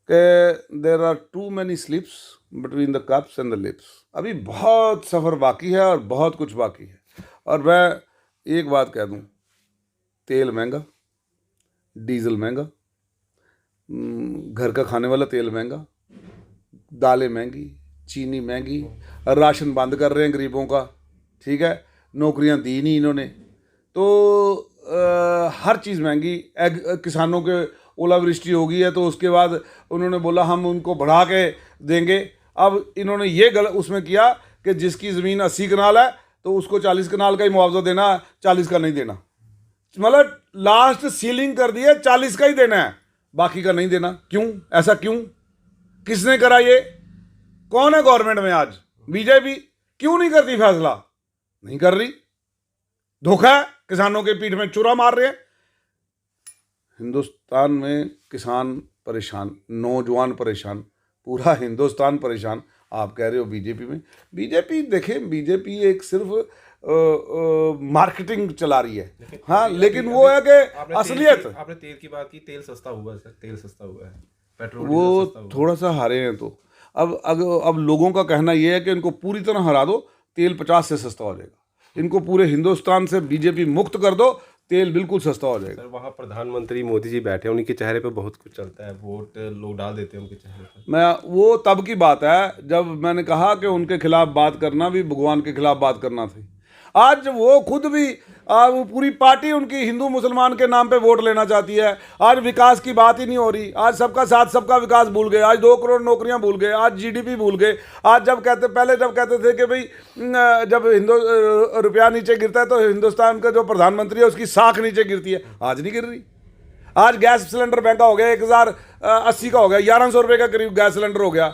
कि there are too many slips between the cups and the lips. अभी बहुत सफ़र बाकी है और बहुत कुछ बाकी है। और मैं एक बात कह दूं, तेल महंगा, डीजल महंगा, घर का खाने वाला तेल महंगा, दालें महंगी, चीनी महंगी, राशन बंद कर रहे हैं गरीबों का, ठीक है, नौकरियां दी नहीं इन्होंने, तो हर चीज़ महंगी। किसानों के ओलावृष्टि हो गई है तो उसके बाद उन्होंने बोला हम उनको बढ़ा के देंगे। अब इन्होंने ये गलत उसमें किया कि जिसकी ज़मीन 80 कनाल है तो उसको 40 कनाल का ही मुआवजा देना, 40 का नहीं देना। मतलब लास्ट सीलिंग कर दी है, 40 का ही देना है, बाकी का नहीं देना। क्यों? ऐसा क्यों? किसने करा ये? कौन है गवर्नमेंट में आज? बीजेपी। क्यों नहीं करती फैसला? नहीं कर रही, धोखा है, किसानों के पीठ में चुरा मार रहे हैं। हिंदुस्तान में किसान परेशान, नौजवान परेशान, पूरा हिंदुस्तान परेशान। आप कह रहे हो बीजेपी में? बीजेपी देखें, बीजेपी एक सिर्फ मार्केटिंग चला रही है, हाँ, लेकिन वो है कि असलियत। आपने तेल की बात की, तेल सस्ता हुआ है सर, तेल सस्ता हुआ है, पेट्रोल वो थोड़ा सा हारे हैं। तो अब लोगों का कहना ये है कि इनको पूरी तरह हरा दो, तेल 50 से सस्ता हो जाएगा। इनको पूरे हिंदुस्तान से बीजेपी मुक्त कर दो, तेल बिल्कुल सस्ता हो जाएगा। सर वहाँ प्रधानमंत्री मोदी जी बैठे हैं, उनके चेहरे पे बहुत कुछ चलता है, वोट लोग डाल देते हैं उनके चेहरे पे। मैं वो तब की बात है जब मैंने कहा कि उनके खिलाफ बात करना भी भगवान के खिलाफ बात करना थी। आज वो खुद भी वो पूरी पार्टी उनकी हिंदू मुसलमान के नाम पे वोट लेना चाहती है। आज विकास की बात ही नहीं हो रही। आज सबका साथ सबका विकास भूल गए, आज 2 करोड़ नौकरियां भूल गए, आज GDP भूल गए। आज पहले जब कहते थे कि भाई जब रुपया नीचे गिरता है तो हिंदुस्तान का जो प्रधानमंत्री है उसकी साख नीचे गिरती है, आज नहीं गिर रही। आज गैस सिलेंडर महंगा हो गया, 1080 का हो गया, 1100 रुपये का करीब गैस सिलेंडर हो गया।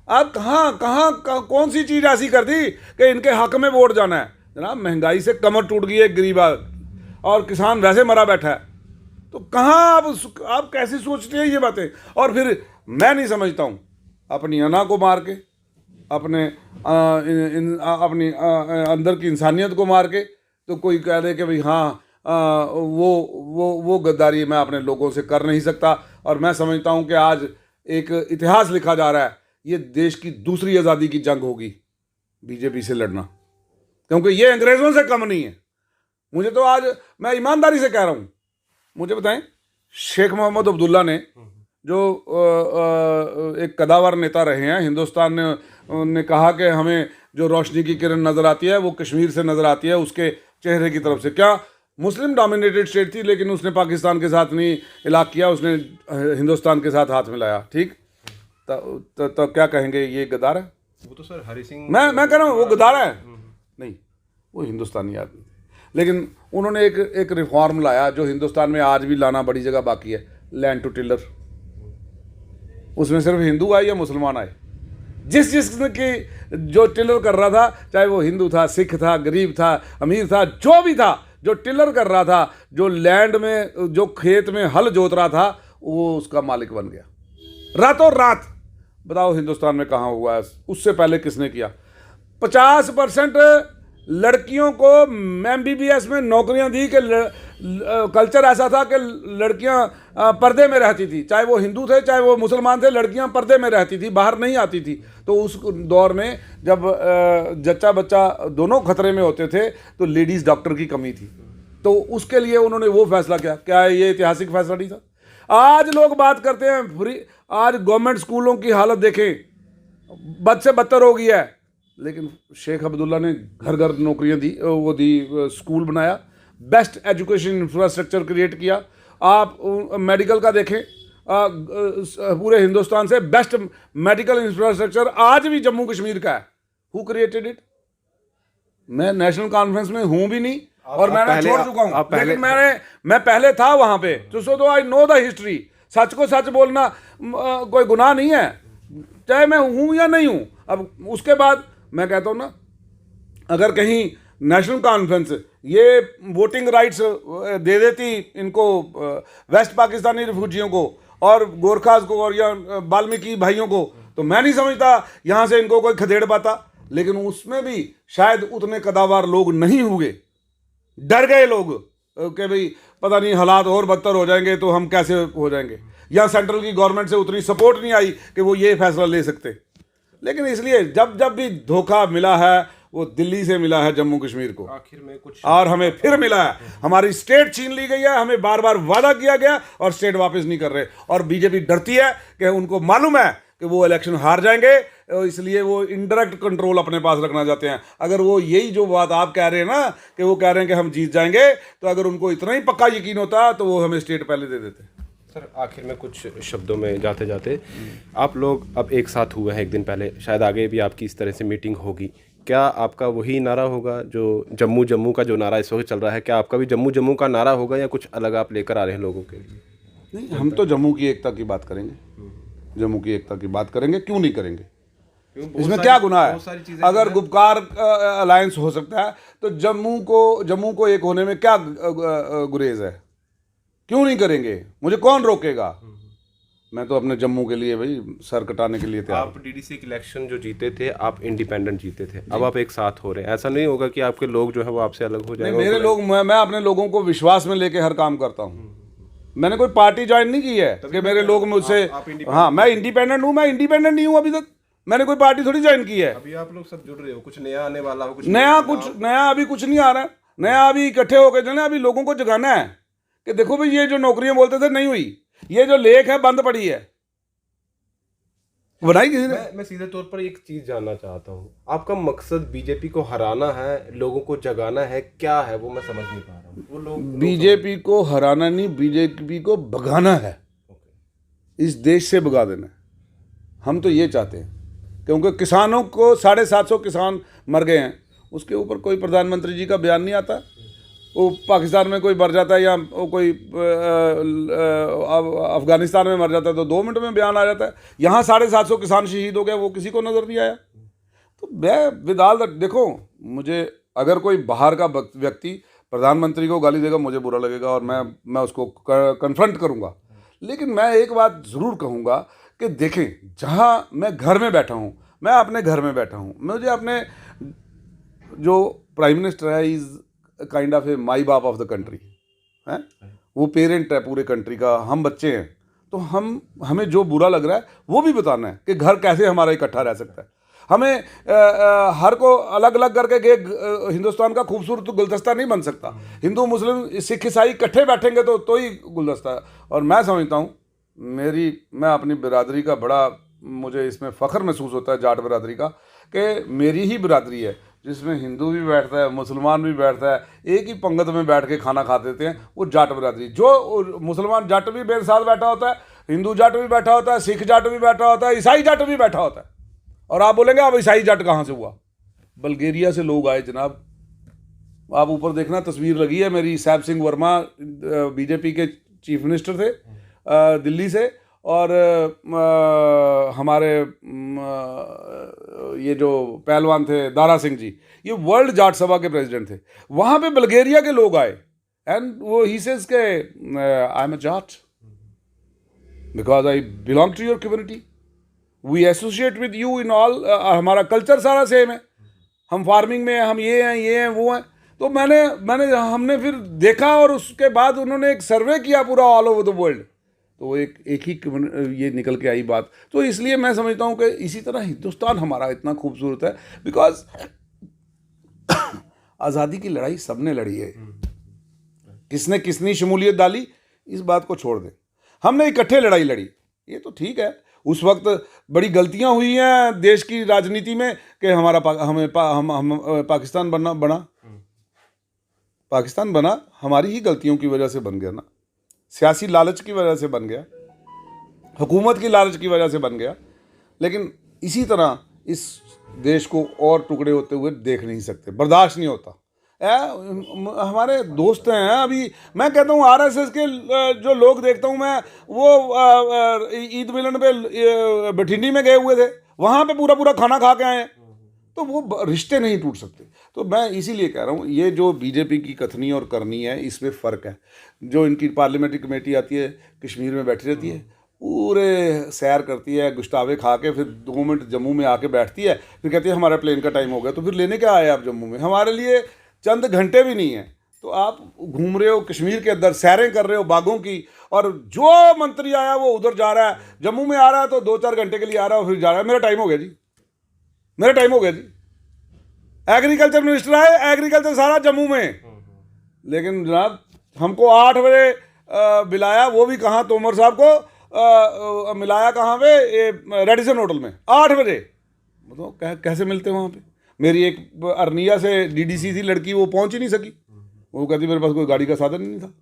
अब कहाँ कौन सी चीज़ ऐसी कर दी कि इनके हक में वोट जाना है? जनाब महंगाई से कमर टूट गई है गरीब, और किसान वैसे मरा बैठा है। तो कहाँ आप कैसे सोचते हैं ये बातें? और फिर मैं नहीं समझता हूँ, अपनी अना को मार के, अपने अपनी अंदर की इंसानियत को मार के तो कोई कह दे कि भाई हाँ वो गद्दारी मैं अपने लोगों से कर नहीं सकता। और मैं समझता हूँ कि आज एक इतिहास लिखा जा रहा है, ये देश की दूसरी आज़ादी की जंग होगी बीजेपी से लड़ना, क्योंकि ये अंग्रेज़ों से कम नहीं है। मुझे तो आज, मैं ईमानदारी से कह रहा हूँ, मुझे बताएं, शेख मोहम्मद अब्दुल्ला ने जो एक कदावर नेता रहे हैं, हिंदुस्तान ने कहा कि हमें जो रोशनी की किरण नज़र आती है वो कश्मीर से नज़र आती है उसके चेहरे की तरफ से। क्या मुस्लिम डोमिनेटेड स्टेट थी, लेकिन उसने पाकिस्तान के साथ नहीं इलाक़ किया, उसने हिंदुस्तान के साथ हाथ मिलाया। ठीक, तो क्या कहेंगे, ये गद्दार है? वो तो सर हरी सिंह, मैं कह रहा हूँ वो गद्दार है? नहीं, वो हिंदुस्तानी आदमी थे। लेकिन उन्होंने एक रिफॉर्म लाया जो हिंदुस्तान में आज भी लाना बड़ी जगह बाकी है, लैंड टू टिलर। उसमें सिर्फ हिंदू आए या मुसलमान आए, जिसने की जो टिलर कर रहा था, चाहे वो हिंदू था, सिख था, गरीब था, अमीर था, जो भी था, जो टिलर कर रहा था, जो लैंड में, जो खेत में हल जोत रहा था, वो उसका मालिक बन गया रातों रात। बताओ हिंदुस्तान में कहाँ हुआ है? उससे पहले किसने किया? 50% लड़कियों को MBBS में नौकरियां दी कि कल्चर ऐसा था कि लड़कियां पर्दे में रहती थी, चाहे वो हिंदू थे चाहे वो मुसलमान थे, लड़कियां पर्दे में रहती थी, बाहर नहीं आती थी। तो उस दौर में जब जच्चा बच्चा दोनों खतरे में होते थे तो लेडीज़ डॉक्टर की कमी थी, तो उसके लिए उन्होंने वो फैसला किया। क्या ये ऐतिहासिक फैसला नहीं था? आज लोग बात करते हैं फ्री, आज गवर्नमेंट स्कूलों की हालत देखें, बद से बदतर हो गई है, लेकिन शेख अब्दुल्ला ने घर घर नौकरियां दी, वो दी, स्कूल बनाया, बेस्ट एजुकेशन इंफ्रास्ट्रक्चर क्रिएट किया। आप मेडिकल का देखें, पूरे हिंदुस्तान से बेस्ट मेडिकल इंफ्रास्ट्रक्चर आज भी जम्मू कश्मीर का है। Who created it? मैं नेशनल कॉन्फ्रेंस में हूं भी नहीं और मैंने छोड़ चुका हूं, लेकिन मैं पहले था वहां पे, तो आई नो द हिस्ट्री। सच को सच बोलना कोई गुनाह नहीं है, चाहे मैं हूं या नहीं हूं। अब उसके बाद मैं कहता हूं ना, अगर कहीं नेशनल कॉन्फ्रेंस ये वोटिंग राइट्स दे देती इनको, वेस्ट पाकिस्तानी रिफ्यूजियों को और गोरखास को और या वाल्मीकि भाइयों को, तो मैं नहीं समझता यहाँ से इनको कोई खदेड़ पाता। लेकिन उसमें भी शायद उतने कदावर लोग नहीं हुए, डर गए लोग कि भाई पता नहीं हालात और बदतर हो जाएंगे तो हम कैसे हो जाएंगे, या सेंट्रल की गवर्नमेंट से उतनी सपोर्ट नहीं आई कि वो ये फैसला ले सकते। लेकिन इसलिए जब जब भी धोखा मिला है वो दिल्ली से मिला है जम्मू कश्मीर को, आखिर में कुछ, और हमें फिर मिला है। हमारी स्टेट छीन ली गई है, हमें बार बार वादा किया गया और स्टेट वापस नहीं कर रहे। और बीजेपी डरती है कि उनको मालूम है कि वो इलेक्शन हार जाएंगे, इसलिए वो इनडायरेक्ट कंट्रोल अपने पास रखना चाहते हैं। अगर वो यही जो बात आप कह रहे हैं ना कि वो कह रहे हैं कि हम जीत जाएंगे, तो अगर उनको इतना ही पक्का यकीन होता तो वो हमें स्टेट पहले दे देते। सर आखिर में कुछ शब्दों में जाते जाते, आप लोग अब एक साथ हुए हैं एक दिन पहले, शायद आगे भी आपकी इस तरह से मीटिंग होगी, क्या आपका वही नारा होगा जो जम्मू का जो नारा इस वक्त चल रहा है, क्या आपका भी जम्मू का नारा होगा या कुछ अलग आप लेकर आ रहे हैं लोगों के लिए? नहीं, हम तो जम्मू की एकता की बात करेंगे, जम्मू की एकता की बात करेंगे, क्यों नहीं करेंगे? इसमें क्या गुनाह है? अगर गुपकार अलायंस हो सकता है तो जम्मू को एक होने में क्या गुरेज है? क्यों नहीं करेंगे? मुझे कौन रोकेगा? मैं तो अपने जम्मू के लिए भाई सर कटाने के लिए तैयार। आप डीडीसी के इलेक्शन जो जीते थे, आप इंडिपेंडेंट जीते थे, अब आप एक साथ हो रहे हैं, ऐसा नहीं होगा कि आपके लोग जो है वो आपसे अलग हो जाएंगे? मेरे लोग, मैं अपने लोगों को विश्वास में लेके हर काम करता हूँ। मैंने कोई पार्टी ज्वाइन नहीं की है कि मेरे लोग मुझसे, हाँ मैं इंडिपेंडेंट हूँ, मैं इंडिपेंडेंट नहीं हूँ अभी तक, मैंने कोई पार्टी थोड़ी ज्वाइन की है। अभी आप लोग सब जुड़ रहे हो, कुछ नया आने वाला हो, कुछ नया अभी कुछ नहीं आ रहा है, नया अभी इकट्ठे होकर चले, अभी लोगों को जगाना है कि देखो भाई ये जो नौकरियां बोलते थे नहीं हुई, ये जो लेख है बंद पड़ी है, बनाई किसी ने। मैं सीधे तौर पर एक चीज जानना चाहता हूँ, आपका मकसद बीजेपी को हराना है, लोगों को जगाना है, क्या है वो मैं समझ नहीं पा रहा हूँ। वो लोग बीजेपी को हराना नहीं, बीजेपी को भगाना है, इस देश से भगा देना है। हम तो ये चाहते हैं, क्योंकि किसानों को 750 किसान मर गए हैं, उसके ऊपर कोई प्रधानमंत्री जी का बयान नहीं आता। वो पाकिस्तान में कोई मर जाता है या वो कोई अफगानिस्तान में मर जाता है तो 2 मिनट में बयान आ जाता है। यहाँ 750 किसान शहीद हो गए, वो किसी को नज़र नहीं आया। तो मैं विदाल देखो, मुझे अगर कोई बाहर का व्यक्ति प्रधानमंत्री को गाली देगा मुझे बुरा लगेगा और मैं उसको कन्फ्रंट करूँगा। लेकिन मैं एक बात ज़रूर कहूँगा कि देखें, जहाँ मैं घर में बैठा हूँ, मैं अपने घर में बैठा हूँ, मुझे अपने जो प्राइम मिनिस्टर है इज़ काइंड ऑफ ए माई बाप ऑफ द कंट्री है, वो पेरेंट है पूरे कंट्री का, हम बच्चे हैं। तो हमें जो बुरा लग रहा है वो भी बताना है कि घर कैसे हमारा इकट्ठा रह सकता है। हमें हर को अलग अलग करके हिंदुस्तान का खूबसूरत गुलदस्ता नहीं बन सकता। हिंदू मुस्लिम सिख ईसाई इकट्ठे बैठेंगे तो ही गुलदस्ता है। और मैं समझता हूँ मैं अपनी बिरादरी का बड़ा, मुझे इसमें फ़ख्र महसूस होता है जाट बिरादरी का, कि मेरी ही बिरादरी है जिसमें हिंदू भी बैठता है, मुसलमान भी बैठता है, एक ही पंगत में बैठ के खाना खा देते हैं, वो जाट बिरादरी। जो मुसलमान जाट भी मेरे साथ बैठा होता है, हिंदू जाट भी बैठा होता है, सिख जाट भी बैठा होता है, ईसाई जाट भी बैठा होता है। और आप बोलेंगे अब ईसाई जाट कहाँ से हुआ? बल्गेरिया से लोग आए जनाब। आप ऊपर देखना, तस्वीर लगी है मेरी। सैब सिंह वर्मा बीजेपी के चीफ मिनिस्टर थे दिल्ली से, और हमारे ये जो पहलवान थे दारा सिंह जी, ये वर्ल्ड जाट सभा के प्रेसिडेंट थे। वहाँ पे बल्गेरिया के लोग आए एंड वो ही सेज के I am a Jat because I belong to your community, we associate with you in all. हमारा कल्चर सारा सेम है, हम फार्मिंग में, हम ये हैं वो हैं। तो हमने फिर देखा, और उसके बाद उन्होंने एक सर्वे किया पूरा ऑल ओवर द वर्ल्ड, तो वो एक ही ये निकल के आई बात। तो इसलिए मैं समझता हूँ कि इसी तरह हिंदुस्तान हमारा इतना खूबसूरत है बिकॉज आज़ादी की लड़ाई सबने लड़ी है। किसने किसनी शमूलियत डाली इस बात को छोड़ दें, हमने इकट्ठे लड़ाई लड़ी, ये तो ठीक है। उस वक्त बड़ी गलतियां हुई हैं देश की राजनीति में कि पाकिस्तान बना पाकिस्तान बना हमारी ही गलतियों की वजह से बन गया ना, सियासी लालच की वजह से बन गया, हुकूमत की लालच की वजह से बन गया। लेकिन इसी तरह इस देश को और टुकड़े होते हुए देख नहीं सकते, बर्दाश्त नहीं होता। हमारे दोस्त हैं अभी, मैं कहता हूँ आरएसएस के जो लोग देखता हूँ मैं, वो ईद मिलन पे बठिंडी में गए हुए थे, वहाँ पे पूरा खाना खा के आए हैं। तो वो रिश्ते नहीं टूट सकते। तो मैं इसीलिए कह रहा हूँ ये जो बीजेपी की कथनी और करनी है इसमें फ़र्क है। जो इनकी पार्लियामेंट्री कमेटी आती है कश्मीर में बैठी रहती है, पूरे सैर करती है, गुश्तावे खा के, फिर 2 मिनट जम्मू में आके बैठती है, फिर कहती है हमारा प्लेन का टाइम हो गया। तो फिर लेने क्या आए आप जम्मू में? हमारे लिए चंद घंटे भी नहीं है। तो आप घूम रहे हो कश्मीर के अंदर, सैरें कर रहे हो बागों की, और जो मंत्री आया वो उधर जा रहा है, जम्मू में आ रहा है तो 2-4 घंटे के लिए आ रहा है, फिर जा रहा है। मेरा टाइम हो गया जी, मेरा टाइम हो गया जी। एग्रीकल्चर मिनिस्टर आए, एग्रीकल्चर सारा जम्मू में, लेकिन जनाब हमको 8 बजे मिलाया, वो भी कहाँ, तोमर साहब को मिलाया कहाँ पे, ये रेडिसन होटल में 8 बजे। मतलब कैसे मिलते वहाँ पे? मेरी एक अरनिया से डीडीसी थी लड़की, वो पहुँच ही नहीं सकी, वो कहती मेरे पास कोई गाड़ी का साधन ही नहीं था।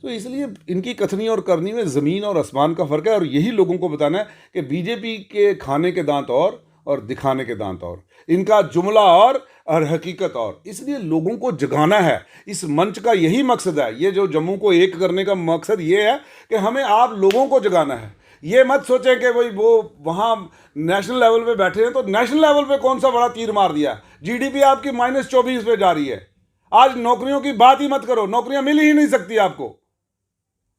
तो इसलिए इनकी कथनी और करनी में ज़मीन और आसमान का फ़र्क है। और यही लोगों को बताना है कि बीजेपी के खाने के दांत और दिखाने के दांत और, इनका जुमला और हकीकत और। इसलिए लोगों को जगाना है। इस मंच का यही मकसद है, ये जो जम्मू को एक करने का मकसद ये है कि हमें आप लोगों को जगाना है। ये मत सोचें कि भाई वो वहाँ नेशनल लेवल पे बैठे हैं तो नेशनल लेवल पे कौन सा बड़ा तीर मार दिया। जीडीपी आपकी -24 पे जा रही है। आज नौकरियों की बात ही मत करो, नौकरियां मिल ही नहीं सकती आपको।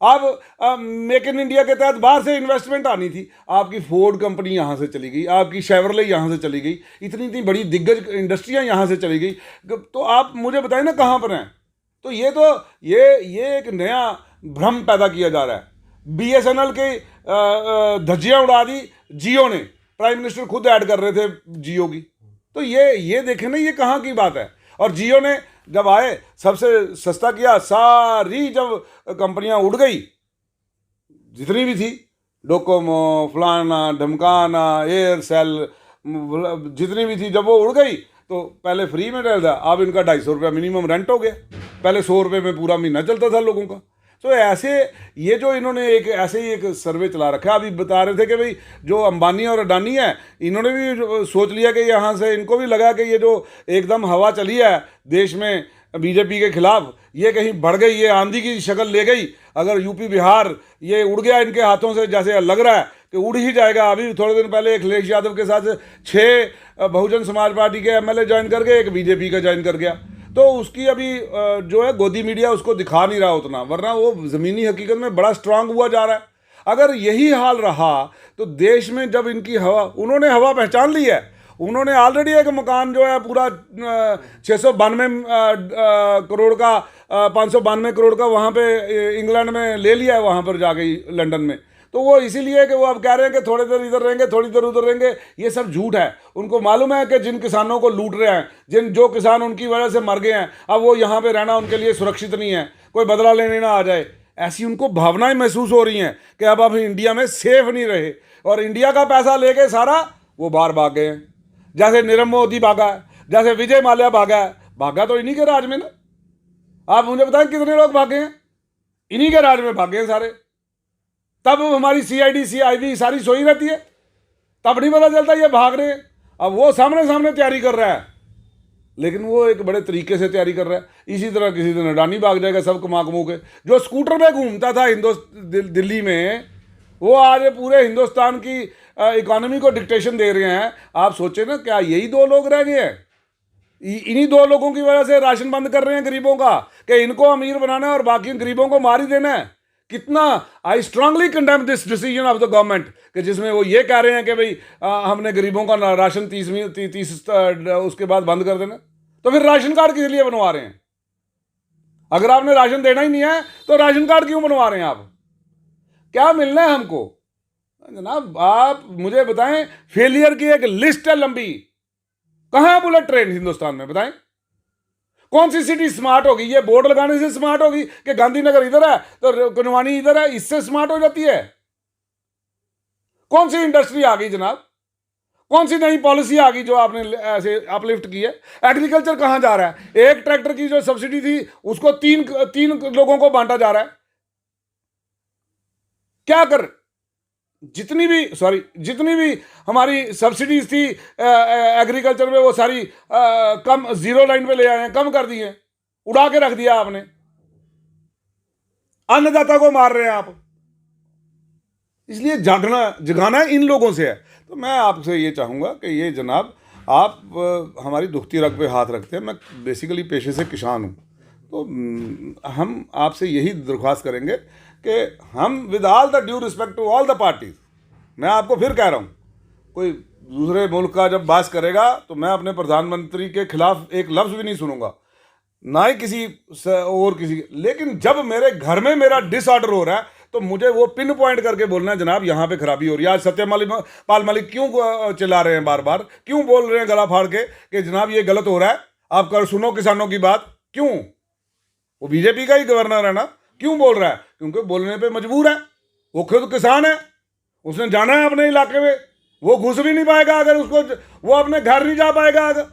अब मेक इन इंडिया के तहत बाहर से इन्वेस्टमेंट आनी थी, आपकी फोर्ड कंपनी यहाँ से चली गई, आपकी शेवरले यहाँ से चली गई, इतनी बड़ी दिग्गज इंडस्ट्रियाँ यहाँ से चली गई। तो आप मुझे बताएं ना कहाँ पर हैं? तो ये एक नया भ्रम पैदा किया जा रहा है। BSNL के धज्जियाँ उड़ा दी जियो ने, प्राइम मिनिस्टर खुद ऐड कर रहे थे जियो की। तो ये देखें ना, ये कहाँ की बात है। और जियो ने जब आए सबसे सस्ता किया, सारी जब कंपनियां उड़ गई जितनी भी थी, डोकोमो, फलाना ढमकाना, एयरसेल, जितनी भी थी, जब वो उड़ गई तो पहले फ्री में रहता था, अब इनका 250 रुपया मिनिमम रेंट हो गया। पहले 100 रुपये में पूरा महीना चलता था लोगों का। तो ऐसे ये जो इन्होंने ऐसे ही एक सर्वे चला रखा है। अभी बता रहे थे कि भाई जो अंबानी और अडानी है, इन्होंने भी सोच लिया कि यहाँ से इनको भी लगा कि ये जो एकदम हवा चली है देश में बीजेपी के खिलाफ, ये कहीं बढ़ गई, ये आंधी की शक्ल ले गई। अगर यूपी बिहार ये उड़ गया इनके हाथों से, जैसे लग रहा है कि उड़ ही जाएगा। अभी थोड़े दिन पहले अखिलेश यादव के साथ 6 बहुजन समाज पार्टी के MLA ज्वाइन कर गए, एक बीजेपी का ज्वाइन कर गया। तो उसकी अभी जो है गोदी मीडिया उसको दिखा नहीं रहा उतना, वरना वो ज़मीनी हकीकत में बड़ा स्ट्रांग हुआ जा रहा है। अगर यही हाल रहा तो देश में जब इनकी हवा, उन्होंने हवा पहचान ली है, उन्होंने ऑलरेडी एक मकान जो है पूरा 692 करोड़ का 592 करोड़ का वहाँ पे इंग्लैंड में ले लिया है, वहाँ पर जाके लंदन में। तो वो इसीलिए कि वो अब कह रहे हैं कि थोड़ी देर इधर रहेंगे, थोड़ी देर उधर रहेंगे। ये सब झूठ है। उनको मालूम है कि जिन किसानों को लूट रहे हैं, जो किसान उनकी वजह से मर गए हैं, अब वो यहाँ पे रहना उनके लिए सुरक्षित नहीं है, कोई बदला लेने ना आ जाए, ऐसी उनको भावनाएं महसूस हो रही हैं कि अब इंडिया में सेफ नहीं रहे। और इंडिया का पैसा लेके सारा वो बाहर भाग गए हैं। जैसे नीरव मोदी भागा है, जैसे विजय माल्या भागा है, भागा तो इन्हीं के राज में ना। आप मुझे बताएं कितने लोग भागे हैं? इन्हीं के राज में भागे हैं सारे। तब हमारी CID CIB सारी सोई रहती है, तब नहीं पता चलता ये भाग रहे हैं। अब वो सामने सामने तैयारी कर रहा है, लेकिन वो एक बड़े तरीके से तैयारी कर रहा है। इसी तरह किसी दिन अडानी भाग जाएगा सब कमा कमू के। जो स्कूटर पे घूमता था दिल्ली में, वो आज पूरे हिंदुस्तान की इकोनॉमी को डिक्टेशन दे रहे हैं। आप सोचे ना, क्या यही 2 लोग रह गए हैं? इन्हीं 2 लोगों की वजह से राशन बंद कर रहे हैं गरीबों का, कि इनको अमीर बनाना है और बाकी गरीबों को मार ही देना है। कितना I strongly condemn this decision of the government, कि जिसमें वो ये कह रहे हैं कि भाई हमने गरीबों का राशन 30 उसके बाद बंद कर देना। तो फिर राशन कार्ड किस लिए बनवा रहे हैं? अगर आपने राशन देना ही नहीं है तो राशन कार्ड क्यों बनवा रहे हैं आप? क्या मिलना है हमको? जनाब आप मुझे बताएं, फेलियर की एक लिस्ट है लंबी। कहाँ है बुलेट ट्रेन हिंदुस्तान में? बताएं कौन सी सिटी स्मार्ट होगी? ये बोर्ड लगाने से स्मार्ट होगी कि गांधीनगर इधर है तो कुनवानी इधर है, इससे स्मार्ट हो जाती है? कौन सी इंडस्ट्री आ गई जनाब? कौन सी नई पॉलिसी आ गई जो आपने ऐसे अपलिफ्ट की है? एग्रीकल्चर कहाँ जा रहा है? एक ट्रैक्टर की जो सब्सिडी थी उसको तीन लोगों को बांटा जा रहा है। क्या कर जितनी भी हमारी सब्सिडीज थी एग्रीकल्चर में, वो सारी कम 0 लाइन पे ले आए हैं, कम कर दी हैं, उड़ा के रख दिया आपने। अन्नदाता को मार रहे हैं आप। इसलिए जगाना इन लोगों से है। तो मैं आपसे ये चाहूँगा कि ये जनाब आप हमारी दुखती रग पे हाथ रखते हैं। मैं बेसिकली पेशे से किसान हूँ, तो हम आपसे यही दरख्वास्त करेंगे कि हम with all the due respect to all the parties, मैं आपको फिर कह रहा हूँ, कोई दूसरे मुल्क का जब बात करेगा तो मैं अपने प्रधानमंत्री के खिलाफ एक लफ्ज़ भी नहीं सुनूंगा, ना ही किसी और किसी। लेकिन जब मेरे घर में मेरा डिसऑर्डर हो रहा है तो मुझे वो पिन पॉइंट करके बोलना है, जनाब यहाँ पे खराबी हो रही है। आज सत्यपाल मलिक क्यों चिल्ला रहे हैं बार बार, क्यों बोल रहे हैं गला फाड़ के कि जनाब ये गलत हो रहा है, आप कर सुनो किसानों की बात? क्यों? वो बीजेपी का ही गवर्नर है ना, क्यों बोल रहा है? क्योंकि बोलने पे मजबूर है। वो खुद किसान है, उसने जाना है अपने इलाके में, वो घुस भी नहीं पाएगा अगर उसको, वो अपने घर नहीं जा पाएगा अगर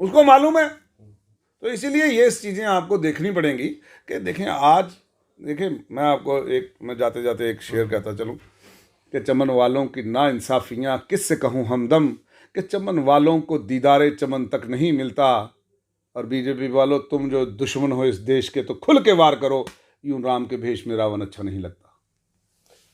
उसको मालूम है। तो इसीलिए ये चीज़ें आपको देखनी पड़ेंगी कि देखें आज मैं जाते जाते एक शेर कहता चलूँ कि चमन वालों की ना इंसाफियाँ किससे कहूँ हमदम, कि चमन वालों को दीदारे चमन तक नहीं मिलता, और बीजेपी वालों तुम जो दुश्मन हो इस देश के तो खुल के वार करो, यूं राम के भेष में रावण अच्छा नहीं लगता।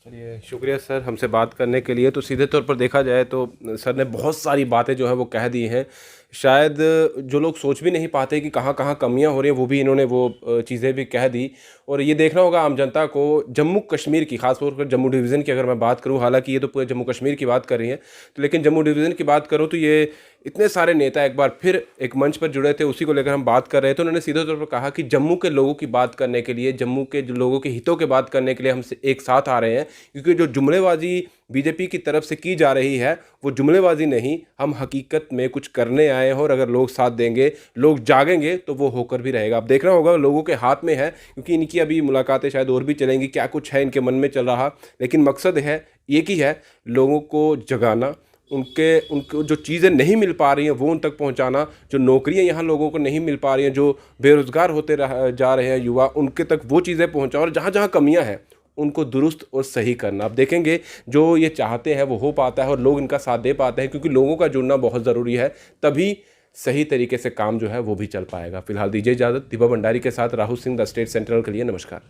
चलिए शुक्रिया सर हमसे बात करने के लिए। तो सीधे तौर पर देखा जाए तो सर ने बहुत सारी बातें जो है वो कह दी हैं, शायद जो लोग सोच भी नहीं पाते कि कहाँ कहाँ कमियां हो रही हैं, वो भी इन्होंने वो चीज़ें भी कह दी। और ये देखना होगा आम जनता को जम्मू कश्मीर की, खासतौर पर जम्मू डिवीज़न की अगर मैं बात करूँ, हालांकि ये तो पूरे जम्मू कश्मीर की बात कर रही हैं, तो लेकिन जम्मू डिवीज़न की बात करूँ तो ये इतने सारे नेता एक बार फिर एक मंच पर जुड़े थे, उसी को लेकर हम बात कर रहे थे। तो उन्होंने सीधे तौर पर कहा कि जम्मू के लोगों की बात करने के लिए, जम्मू के लोगों के हितों के बात करने के लिए हम एक साथ आ रहे हैं, क्योंकि जो जुमलेबाजी बीजेपी की तरफ से की जा रही है वो जुमलेबाजी नहीं, हम हकीकत में कुछ करने आए हैं, और अगर लोग साथ देंगे, लोग जागेंगे तो वो होकर भी रहेगा। अब देखना होगा, लोगों के हाथ में है, क्योंकि इनकी अभी मुलाकातें शायद और भी चलेंगी, क्या कुछ है इनके मन में चल रहा, लेकिन मकसद है एक ही है, लोगों को जगाना, उनको जो चीज़ें नहीं मिल पा रही हैं वो उन तक पहुंचाना, जो नौकरियां यहाँ लोगों को नहीं मिल पा रही हैं, जो बेरोज़गार होते जा रहे हैं युवा, उनके तक वो चीज़ें पहुंचाओ, और जहाँ जहाँ कमियां हैं उनको दुरुस्त और सही करना। आप देखेंगे जो ये चाहते हैं वो हो पाता है, और लोग इनका साथ दे पाते हैं, क्योंकि लोगों का जुड़ना बहुत ज़रूरी है, तभी सही तरीके से काम जो है वो भी चल पाएगा। फिलहाल दीजिए इजाज़त। दीपा भंडारी के साथ Rahul Singh, the state central के लिए नमस्कार।